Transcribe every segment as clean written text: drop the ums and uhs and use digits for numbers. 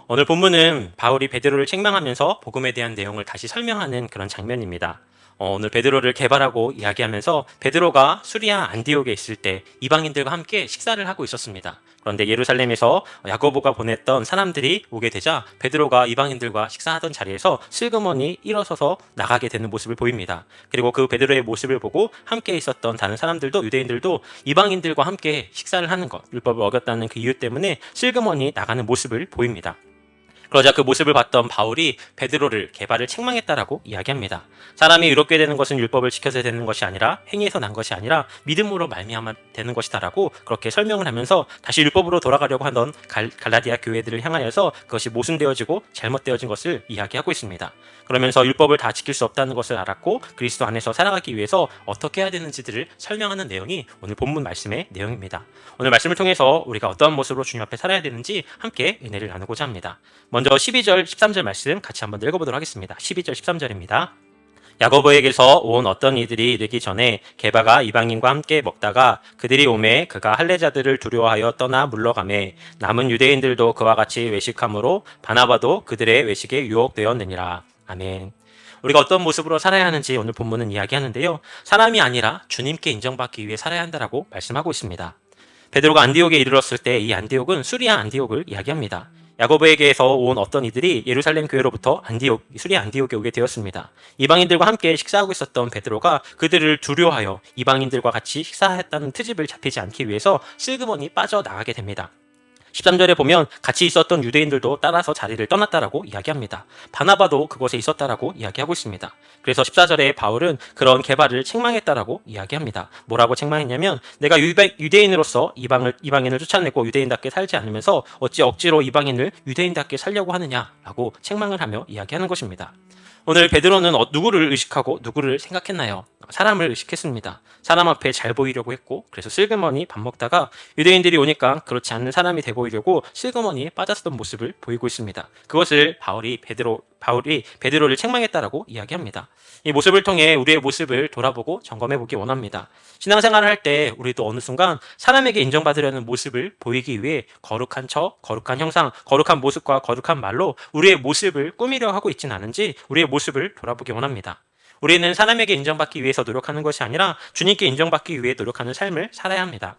오늘 본문은 바울이 베드로를 책망하면서 복음에 대한 내용을 다시 설명하는 그런 장면입니다. 오늘 베드로를 개발하고 이야기하면서 베드로가 수리아 안디옥에 있을 때 이방인들과 함께 식사를 하고 있었습니다. 그런데 예루살렘에서 야고보가 보냈던 사람들이 오게 되자 베드로가 이방인들과 식사하던 자리에서 슬그머니 일어서서 나가게 되는 모습을 보입니다. 그리고 그 베드로의 모습을 보고 함께 있었던 다른 사람들도, 유대인들도 이방인들과 함께 식사를 하는 것, 율법을 어겼다는 그 이유 때문에 슬그머니 나가는 모습을 보입니다. 그러자 그 모습을 봤던 바울이 베드로를 개발을 책망했다라고 이야기합니다. 사람이 의롭게 되는 것은 율법을 지켜서 되는 것이 아니라 행위에서 난 것이 아니라 믿음으로 말미암아 되는 것이다라고 그렇게 설명을 하면서 다시 율법으로 돌아가려고 하던 갈라디아 교회들을 향하여서 그것이 모순되어지고 잘못되어진 것을 이야기하고 있습니다. 그러면서 율법을 다 지킬 수 없다는 것을 알았고 그리스도 안에서 살아가기 위해서 어떻게 해야 되는지들을 설명하는 내용이 오늘 본문 말씀의 내용입니다. 오늘 말씀을 통해서 우리가 어떤 모습으로 주님 앞에 살아야 되는지 함께 은혜를 나누고자 합니다. 먼저 12절, 13절 말씀 같이 한번 읽어보도록 하겠습니다. 12절, 13절입니다. 야고보에게서 온 어떤 이들이 이르기 전에 게바가 이방인과 함께 먹다가 그들이 오매 그가 할례자들을 두려워하여 떠나 물러가매 남은 유대인들도 그와 같이 외식함으로 바나바도 그들의 외식에 유혹되었느니라. 아멘. 우리가 어떤 모습으로 살아야 하는지 오늘 본문은 이야기하는데요. 사람이 아니라 주님께 인정받기 위해 살아야 한다라고 말씀하고 있습니다. 베드로가 안디옥에 이르렀을 때 이 안디옥은 수리아 안디옥을 이야기합니다. 야고보에게서 온 어떤 이들이 예루살렘 교회로부터 수리아 안디옥에 오게 되었습니다. 이방인들과 함께 식사하고 있었던 베드로가 그들을 두려워하여 이방인들과 같이 식사했다는 트집을 잡히지 않기 위해서 슬그머니 빠져나가게 됩니다. 13절에 보면 같이 있었던 유대인들도 따라서 자리를 떠났다라고 이야기합니다. 바나바도 그곳에 있었다라고 이야기하고 있습니다. 그래서 14절에 바울은 그런 개발을 책망했다라고 이야기합니다. 뭐라고 책망했냐면 내가 유대인으로서 이방인을 쫓아내고 유대인답게 살지 않으면서 어찌 억지로 이방인을 유대인답게 살려고 하느냐라고 책망을 하며 이야기하는 것입니다. 오늘 베드로는 누구를 의식하고 누구를 생각했나요? 사람을 의식했습니다. 사람 앞에 잘 보이려고 했고 그래서 슬그머니 밥 먹다가 유대인들이 오니까 그렇지 않는 사람이 돼 보이려고 슬그머니에 빠졌던 모습을 보이고 있습니다. 그것을 바울이 베드로를 책망했다라고 이야기합니다. 이 모습을 통해 우리의 모습을 돌아보고 점검해 보기 원합니다. 신앙생활을 할 때 우리도 어느 순간 사람에게 인정받으려는 모습을 보이기 위해 거룩한 척, 거룩한 형상, 거룩한 모습과 거룩한 말로 우리의 모습을 꾸미려 하고 있지는 않은지 우리의 모습을 돌아보기 원합니다. 우리는 사람에게 인정받기 위해서 노력하는 것이 아니라 주님께 인정받기 위해 노력하는 삶을 살아야 합니다.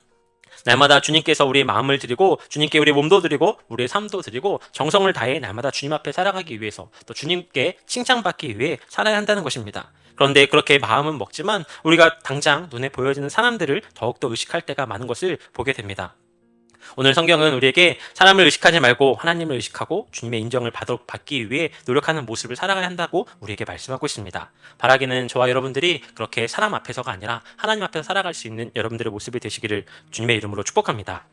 날마다 주님께서 우리의 마음을 드리고 주님께 우리의 몸도 드리고 우리의 삶도 드리고 정성을 다해 날마다 주님 앞에 살아가기 위해서 또 주님께 칭찬받기 위해 살아야 한다는 것입니다. 그런데 그렇게 마음은 먹지만 우리가 당장 눈에 보여지는 사람들을 더욱더 의식할 때가 많은 것을 보게 됩니다. 오늘 성경은 우리에게 사람을 의식하지 말고 하나님을 의식하고 주님의 인정을 받기 위해 노력하는 모습을 살아가야 한다고 우리에게 말씀하고 있습니다. 바라기는 저와 여러분들이 그렇게 사람 앞에서가 아니라 하나님 앞에서 살아갈 수 있는 여러분들의 모습이 되시기를 주님의 이름으로 축복합니다.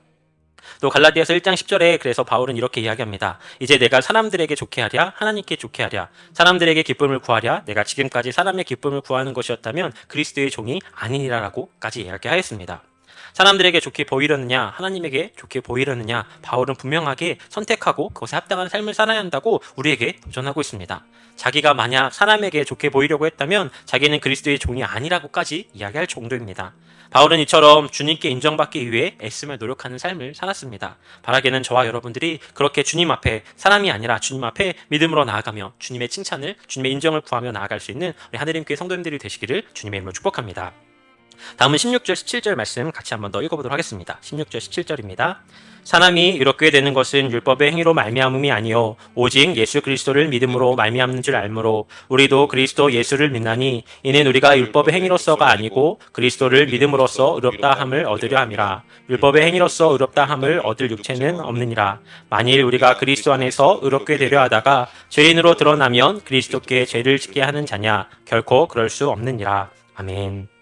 또 갈라디아서 1장 10절에 그래서 바울은 이렇게 이야기합니다. 이제 내가 사람들에게 좋게 하랴 하나님께 좋게 하랴 사람들에게 기쁨을 구하랴 내가 지금까지 사람의 기쁨을 구하는 것이었다면 그리스도의 종이 아니니라라고까지 이야기하였습니다. 사람들에게 좋게 보이려느냐 하나님에게 좋게 보이려느냐 바울은 분명하게 선택하고 그것에 합당한 삶을 살아야 한다고 우리에게 도전하고 있습니다. 자기가 만약 사람에게 좋게 보이려고 했다면 자기는 그리스도의 종이 아니라고까지 이야기할 정도입니다. 바울은 이처럼 주님께 인정받기 위해 애쓰며 노력하는 삶을 살았습니다. 바라기는 저와 여러분들이 그렇게 주님 앞에 사람이 아니라 주님 앞에 믿음으로 나아가며 주님의 칭찬을 주님의 인정을 구하며 나아갈 수 있는 우리 하늘님 교회 성도님들이 되시기를 주님의 이름으로 축복합니다. 다음은 16절 17절 말씀 같이 한번 더 읽어보도록 하겠습니다. 16절 17절입니다. 사람이 이렇게 되는 것은 율법의 행위로 말미암음이 아니요 오직 예수 그리스도를 믿음으로 말미암는 줄 알므로 우리도 그리스도 예수를 믿나니 이는 우리가 율법의 행위로서가 아니고 그리스도를 믿음으로써 의롭다 함을 얻으려 함이라. 율법의 행위로서 의롭다 함을 얻을 육체는 없느니라. 만일 우리가 그리스도 안에서 의롭게 되려 하다가 죄인으로 드러나면 그리스도께 죄를 짓게 하는 자냐 결코 그럴 수 없느니라. 아멘.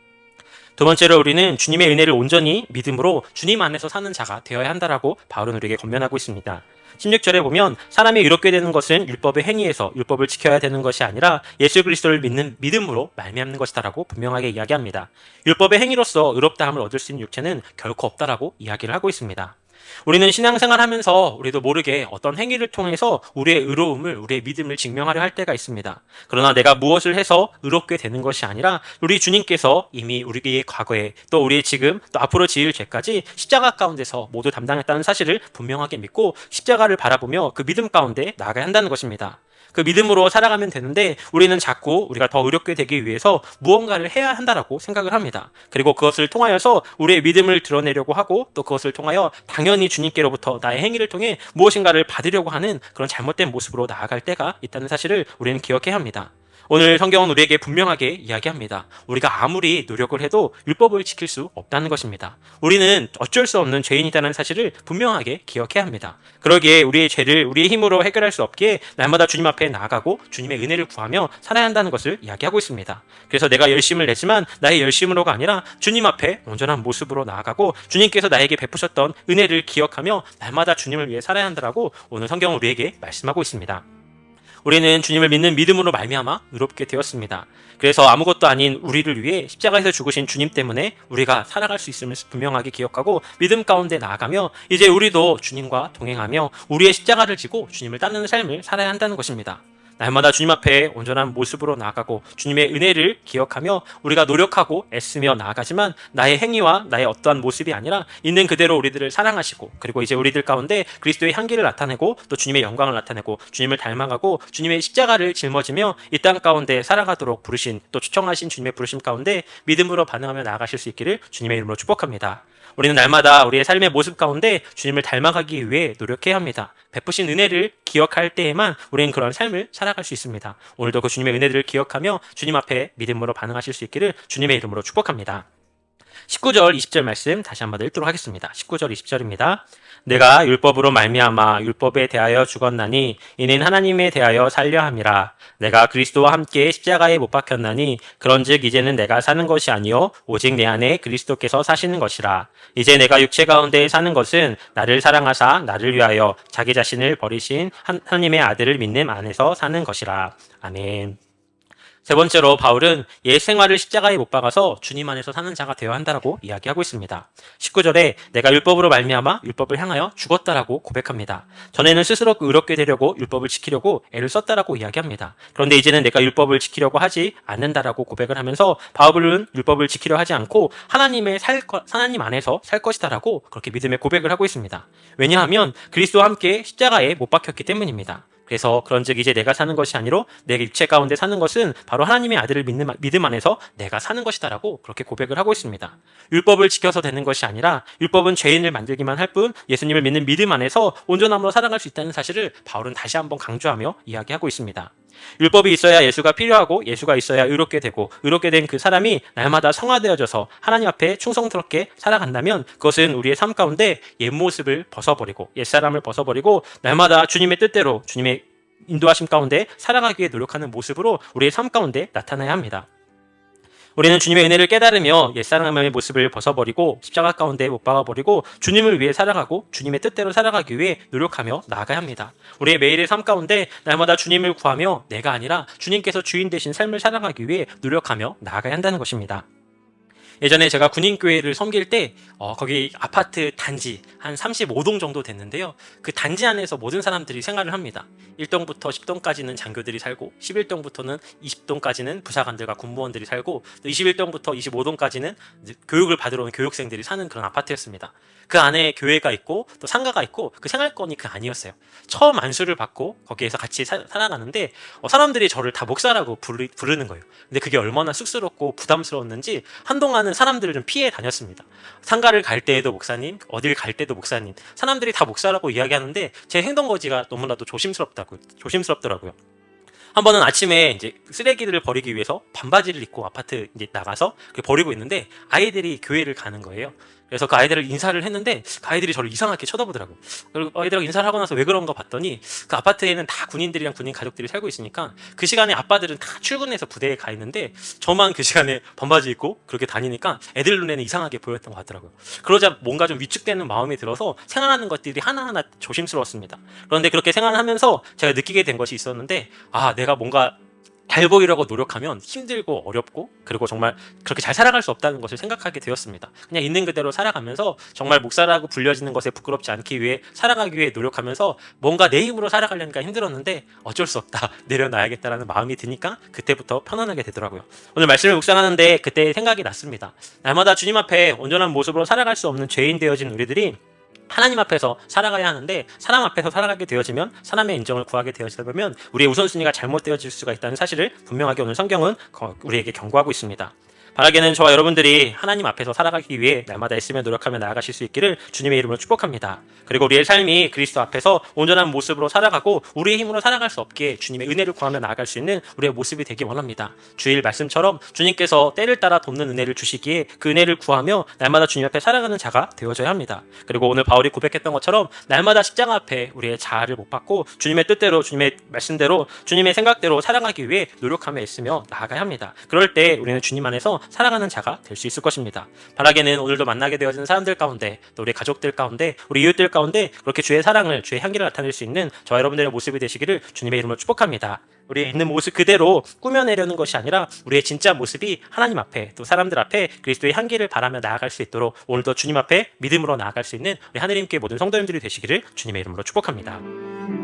두 번째로 우리는 주님의 은혜를 온전히 믿음으로 주님 안에서 사는 자가 되어야 한다라고 바울은 우리에게 권면하고 있습니다. 16절에 보면 사람이 의롭게 되는 것은 율법의 행위에서 율법을 지켜야 되는 것이 아니라 예수 그리스도를 믿는 믿음으로 말미암는 것이다라고 분명하게 이야기합니다. 율법의 행위로서 의롭다함을 얻을 수 있는 육체는 결코 없다라고 이야기를 하고 있습니다. 우리는 신앙생활 하면서 우리도 모르게 어떤 행위를 통해서 우리의 의로움을, 우리의 믿음을 증명하려 할 때가 있습니다. 그러나 내가 무엇을 해서 의롭게 되는 것이 아니라 우리 주님께서 이미 우리의 과거에 또 우리의 지금 또 앞으로 지을 죄까지 십자가 가운데서 모두 담당했다는 사실을 분명하게 믿고 십자가를 바라보며 그 믿음 가운데 나아가야 한다는 것입니다. 그 믿음으로 살아가면 되는데 우리는 자꾸 우리가 더 의롭게 되기 위해서 무언가를 해야 한다라고 생각을 합니다. 그리고 그것을 통하여서 우리의 믿음을 드러내려고 하고 또 그것을 통하여 당연히 주님께로부터 나의 행위를 통해 무엇인가를 받으려고 하는 그런 잘못된 모습으로 나아갈 때가 있다는 사실을 우리는 기억해야 합니다. 오늘 성경은 우리에게 분명하게 이야기합니다. 우리가 아무리 노력을 해도 율법을 지킬 수 없다는 것입니다. 우리는 어쩔 수 없는 죄인이라는 사실을 분명하게 기억해야 합니다. 그러기에 우리의 죄를 우리의 힘으로 해결할 수 없기에 날마다 주님 앞에 나아가고 주님의 은혜를 구하며 살아야 한다는 것을 이야기하고 있습니다. 그래서 내가 열심을 내지만 나의 열심으로가 아니라 주님 앞에 온전한 모습으로 나아가고 주님께서 나에게 베푸셨던 은혜를 기억하며 날마다 주님을 위해 살아야 한다라고 오늘 성경은 우리에게 말씀하고 있습니다. 우리는 주님을 믿는 믿음으로 말미암아 의롭게 되었습니다. 그래서 아무것도 아닌 우리를 위해 십자가에서 죽으신 주님 때문에 우리가 살아갈 수 있음을 분명하게 기억하고 믿음 가운데 나아가며 이제 우리도 주님과 동행하며 우리의 십자가를 지고 주님을 따르는 삶을 살아야 한다는 것입니다. 날마다 주님 앞에 온전한 모습으로 나아가고 주님의 은혜를 기억하며 우리가 노력하고 애쓰며 나아가지만 나의 행위와 나의 어떠한 모습이 아니라 있는 그대로 우리들을 사랑하시고 그리고 이제 우리들 가운데 그리스도의 향기를 나타내고 또 주님의 영광을 나타내고 주님을 닮아가고 주님의 십자가를 짊어지며 이 땅 가운데 살아가도록 부르신 또 초청하신 주님의 부르심 가운데 믿음으로 반응하며 나아가실 수 있기를 주님의 이름으로 축복합니다. 우리는 날마다 우리의 삶의 모습 가운데 주님을 닮아가기 위해 노력해야 합니다. 베푸신 은혜를 기억할 때에만 우리는 그런 삶을 살아갈 수 있습니다. 오늘도 그 주님의 은혜들을 기억하며 주님 앞에 믿음으로 반응하실 수 있기를 주님의 이름으로 축복합니다. 19절 20절 말씀 다시 한번 읽도록 하겠습니다. 19절 20절입니다. 내가 율법으로 말미암아 율법에 대하여 죽었나니 이는 하나님에 대하여 살려 함이라. 내가 그리스도와 함께 십자가에 못 박혔나니 그런즉 이제는 내가 사는 것이 아니요 오직 내 안에 그리스도께서 사시는 것이라. 이제 내가 육체 가운데 사는 것은 나를 사랑하사 나를 위하여 자기 자신을 버리신 하나님의 아들을 믿는 안에서 사는 것이라. 아멘. 세 번째로 바울은 옛 생활을 십자가에 못 박아서 주님 안에서 사는 자가 되어야 한다라고 이야기하고 있습니다. 19절에 내가 율법으로 말미암아 율법을 향하여 죽었다라고 고백합니다. 전에는 스스로 의롭게 되려고 율법을 지키려고 애를 썼다라고 이야기합니다. 그런데 이제는 내가 율법을 지키려고 하지 않는다라고 고백을 하면서 바울은 율법을 지키려 하지 않고 하나님 안에서 살 것이다라고 그렇게 믿음의 고백을 하고 있습니다. 왜냐하면 그리스도와 함께 십자가에 못 박혔기 때문입니다. 그래서 그런즉 이제 내가 사는 것이 아니로 내 육체 가운데 사는 것은 바로 하나님의 아들을 믿는 믿음 안에서 내가 사는 것이다라고 그렇게 고백을 하고 있습니다. 율법을 지켜서 되는 것이 아니라 율법은 죄인을 만들기만 할 뿐 예수님을 믿는 믿음 안에서 온전함으로 살아갈 수 있다는 사실을 바울은 다시 한번 강조하며 이야기하고 있습니다. 율법이 있어야 예수가 필요하고 예수가 있어야 의롭게 되고 의롭게 된 그 사람이 날마다 성화되어져서 하나님 앞에 충성스럽게 살아간다면 그것은 우리의 삶 가운데 옛 모습을 벗어버리고 옛사람을 벗어버리고 날마다 주님의 뜻대로 주님의 인도하심 가운데 살아가기 위해 노력하는 모습으로 우리의 삶 가운데 나타나야 합니다. 우리는 주님의 은혜를 깨달으며 옛사람의 모습을 벗어버리고 십자가 가운데 못 박아버리고 주님을 위해 살아가고 주님의 뜻대로 살아가기 위해 노력하며 나아가야 합니다. 우리의 매일의 삶 가운데 날마다 주님을 구하며 내가 아니라 주님께서 주인 되신 삶을 살아가기 위해 노력하며 나아가야 한다는 것입니다. 예전에 제가 군인교회를 섬길 때 거기 아파트 단지 한 35동 정도 됐는데요. 그 단지 안에서 모든 사람들이 생활을 합니다. 1동부터 10동까지는 장교들이 살고 11동부터는 20동까지는 부사관들과 군무원들이 살고 또 21동부터 25동까지는 교육을 받으러 온 교육생들이 사는 그런 아파트였습니다. 그 안에 교회가 있고 또 상가가 있고 그 생활권이 그 아니었어요. 처음 안수를 받고 거기에서 같이 살아가는데 사람들이 저를 다 목사라고 부르는 거예요. 근데 그게 얼마나 쑥스럽고 부담스러웠는지 한동안은 사람들을 좀 피해 다녔습니다. 상가를 갈 때에도 목사님, 어딜 갈 때도 목사님, 사람들이 다 목사라고 이야기하는데 제 행동거지가 너무나도 조심스럽더라고요. 한 번은 아침에 이제 쓰레기들을 버리기 위해서 반바지를 입고 아파트 이제 나가서 버리고 있는데 아이들이 교회를 가는 거예요. 그래서 그 아이들을 인사를 했는데 그 아이들이 저를 이상하게 쳐다보더라고요. 그리고 아이들하고 인사를 하고 나서 왜 그런가 봤더니 그 아파트에는 다 군인들이랑 군인 가족들이 살고 있으니까 그 시간에 아빠들은 다 출근해서 부대에 가 있는데 저만 그 시간에 반바지 입고 그렇게 다니니까 애들 눈에는 이상하게 보였던 것 같더라고요. 그러자 뭔가 좀 위축되는 마음이 들어서 생활하는 것들이 하나하나 조심스러웠습니다. 그런데 그렇게 생활하면서 제가 느끼게 된 것이 있었는데 내가 뭔가 잘 보이려고 노력하면 힘들고 어렵고 그리고 정말 그렇게 잘 살아갈 수 없다는 것을 생각하게 되었습니다. 그냥 있는 그대로 살아가면서 정말 목사라고 불려지는 것에 부끄럽지 않기 위해 살아가기 위해 노력하면서 뭔가 내 힘으로 살아가려니까 힘들었는데 어쩔 수 없다 내려놔야겠다라는 마음이 드니까 그때부터 편안하게 되더라고요. 오늘 말씀을 묵상하는데 그때 생각이 났습니다. 날마다 주님 앞에 온전한 모습으로 살아갈 수 없는 죄인 되어진 우리들이 하나님 앞에서 살아가야 하는데 사람 앞에서 살아가게 되어지면 사람의 인정을 구하게 되어지다 보면 우리의 우선순위가 잘못되어질 수가 있다는 사실을 분명하게 오늘 성경은 우리에게 경고하고 있습니다. 바라기는 저와 여러분들이 하나님 앞에서 살아가기 위해 날마다 애쓰며 노력하며 나아가실 수 있기를 주님의 이름으로 축복합니다. 그리고 우리의 삶이 그리스도 앞에서 온전한 모습으로 살아가고 우리의 힘으로 살아갈 수 없기에 주님의 은혜를 구하며 나아갈 수 있는 우리의 모습이 되기 원합니다. 주일 말씀처럼 주님께서 때를 따라 돕는 은혜를 주시기에 그 은혜를 구하며 날마다 주님 앞에 살아가는 자가 되어져야 합니다. 그리고 오늘 바울이 고백했던 것처럼 날마다 십자가 앞에 우리의 자아를 못 받고 주님의 뜻대로 주님의 말씀대로 주님의 생각대로 살아가기 위해 노력하며 애쓰며 나아가야 합니다. 그럴 때 우리는 주님 안에서 살아가는 자가 될 수 있을 것입니다. 바라기는 오늘도 만나게 되어지는 사람들 가운데 또 우리 가족들 가운데 우리 이웃들 가운데 그렇게 주의 사랑을 주의 향기를 나타낼 수 있는 저와 여러분들의 모습이 되시기를 주님의 이름으로 축복합니다. 우리의 있는 모습 그대로 꾸며내려는 것이 아니라 우리의 진짜 모습이 하나님 앞에 또 사람들 앞에 그리스도의 향기를 바라며 나아갈 수 있도록 오늘도 주님 앞에 믿음으로 나아갈 수 있는 우리 하느님께 모든 성도님들이 되시기를 주님의 이름으로 축복합니다.